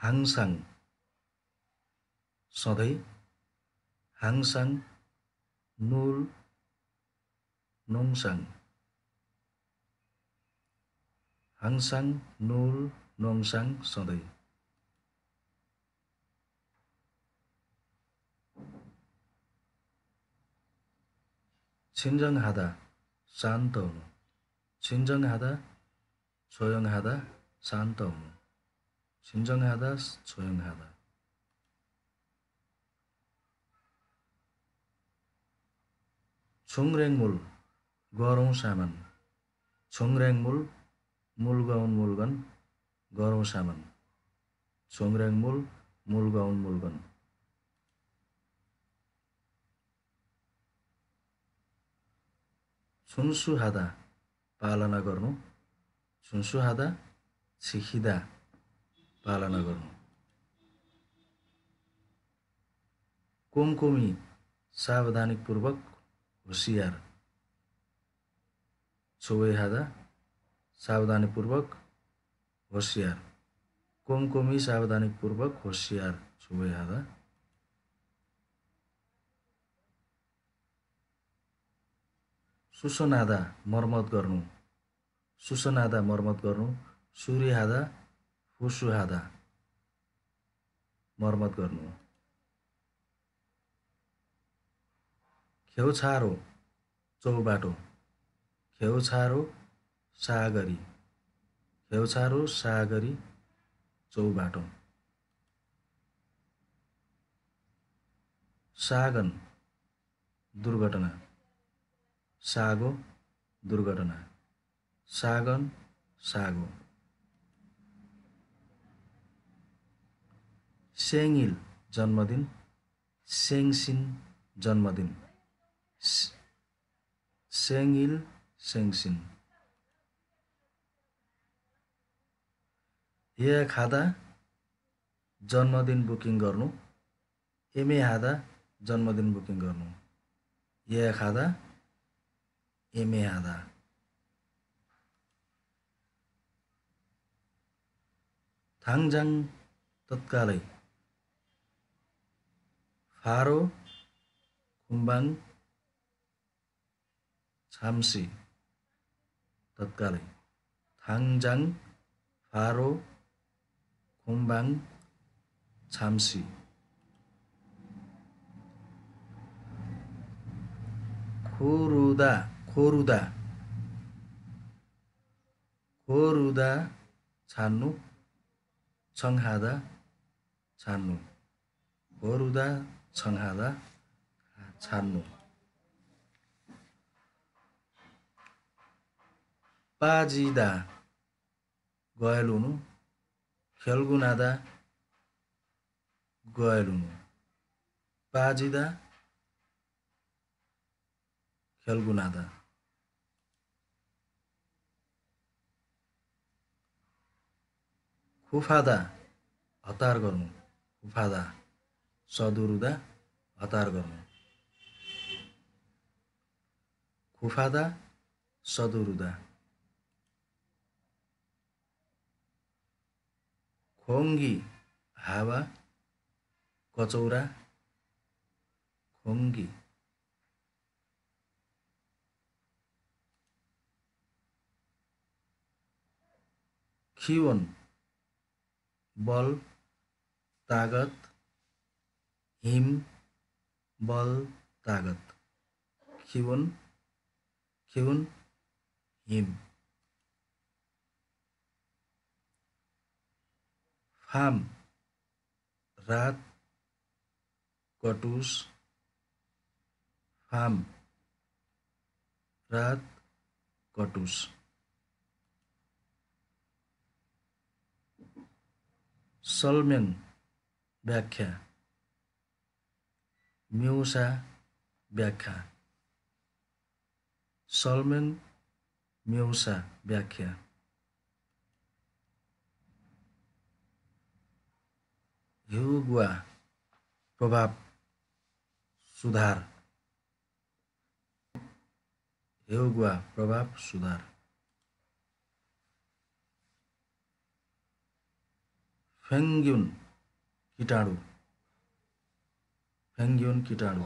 हाङसाङ सधैँ हाङसाङ null नोङसाङ हाङसाङ null नोङसाङ सधैँ छिन्जङ हादा शान्त हुनु छिन्जङ हादा छोयोङ हादा शान्त हुनु छिन्जङ हादा छोयोङ हादा छुङरेङमुल गरौँ सामान छुङरेङमुल मुलगाउन मुलगन गरौँ सामान छुङरेङमुल मुलगाउन मुलगन छुन्सुहादा पालना गर्नु छुन्सुहादा छिखिदा पालना गर्नु कोमकोमी सावधानीपूर्वक होसियार छुवेहादा सावधानीपूर्वक होसियार कोमकोमी सावधानीपूर्वक होसियार छुवेहादा सुसनादा मर्मत गर्नु सुसनादा मर्मत गर्नु सूर्यहादा फुसुहादा मर्मत गर्नु खेउछारो चौबाटो खेउछारो सागरी खेउछारो सागरी चौबाटो सागन दुर्घटना सागो दुर्घटना सागन सागो सेङिल जन्मदिन सेङसिन जन्मदिन सेङिल सेङसिन या खादा जन्मदिन बुकिङ गर्नु एमे हादा जन्मदिन बुकिङ गर्नु या खादा एमे हादा थाङजाङ तत्कालै फारो खुम्बाङ छाम्सी तत्कालै थाङजाङ फारो खुम्बाङ छाम्सी खोरुदा खोरुदा खोरुदा छान्नु छङहादा छान्नु खोरुदा छङहादा छान्नु पाजिदा गयलुनु खेल्गुनादा गयलुनु पाजिदा खेल्गुनादा खुफादा हतार गर्नु खुफादा सदुरुदा हतार गर्नु खुफादा सदुरुदा खोङ्गी हावा कचौरा खोङ्गी खिवन बल तागत हिम बल तागत खिवन खिवन हिम फाम रात कटुस फाम रात कटुस सल्मेङ व्याख्या म्युसा व्याख्या सल्मेङ म्युसा व्याख्या हिउगुवा प्रभाव सुधार हिउगुवा प्रभाव सुधार फ्याङ्ग्युन कीटाणु फ्याङ्ग्युन कीटाणु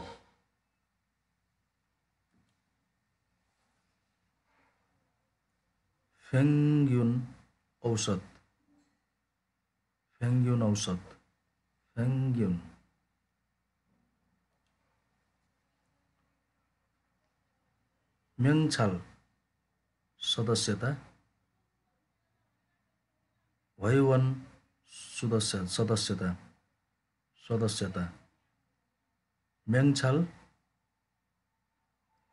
फ्याङ्ग्युन औषध फ्याङ्ग्युन औषध फ्याङ्ग्युन म्याङछाल सदस्यता भैवन सदस्यता सदस्यता म्याङछाल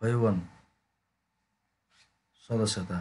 भैवन सदस्यता